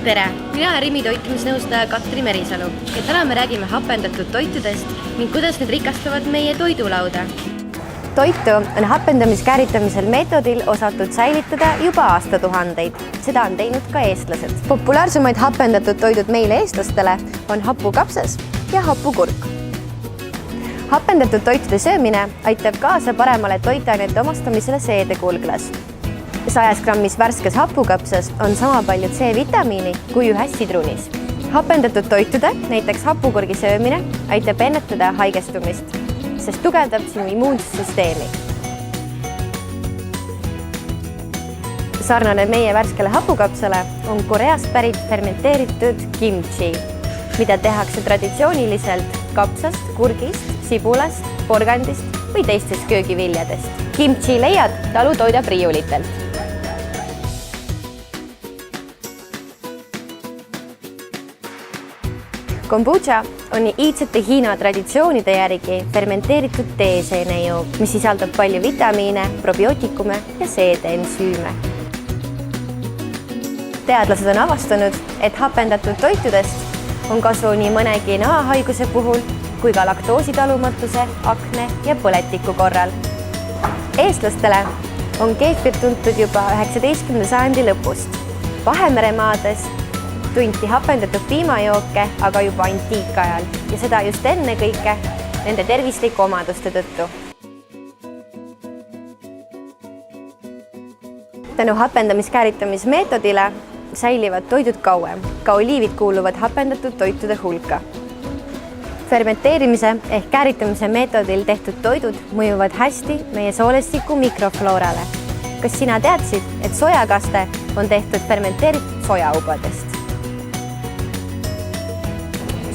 Tere! Mina olen Rimi toitumisnõustaja Katri Merisalu ja täna me räägime hapendatud toitudest ning kuidas need rikastavad meie toidulauda. Toitu on hapendamiskääritamise meetodil osatud säilitada juba aastatuhandeid. Seda on teinud ka eestlased. Populaarsemaid hapendatud toidud meile eestlastele on hapukapsas ja hapukurk. Hapendatud toitude söömine aitab kaasa paremale toitainete omastamisele seedekulglas. 100 grammis värskes hapukapsas on sama palju C-vitamiini kui ühes sidrunis. Hapendatud toitude, näiteks hapukurgi söömine, aitab ennetada haigestumist, sest tugevdab sinu immuunsüsteemi. Sarnane meie värskele hapukapsale on Koreast pärit fermenteeritud kimchi, mida tehakse traditsiooniliselt kapsast, kurgist, sibulast, porgandist või teistest köögiviljadest. Kimchi leiad talutoidab riiulitelt. Kombucha on iidsete Hiina traditsioonide järgi fermenteeritud teeseenejook, mis sisaldab palju vitamiine, probiootikume ja seedeensüüme. Teadlased on avastanud, et hapendatud toitudest on kasu nii mõnegi nahahaiguse puhul kui ka laktoositalumatuse, akne ja põletiku korral. Eestlastele on keefir tuntud juba 19. sajandi lõpust. Vahemeremaades tunti hapendatud piimajooke aga juba antiikajal ja seda just ennekõike nende tervislike omaduste tõttu. Tänu hapendamiskääritamise säilivad toidud kauem, ka oliivid kuuluvad hapendatud toitude hulka. Fermenteerimise ehk kääritamise meetodil tehtud toidud mõjuvad hästi meie soolestiku mikrofloorale. Kas sina teadsid, et sojakaste on tehtud fermenteeritud sojaubadest?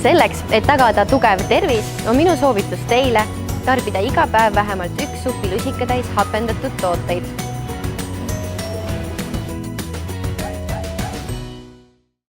Selleks, et tagada tugev tervis, on minu soovitus teile tarbida iga päev vähemalt 1 supilusikatäis hapendatud tooteid.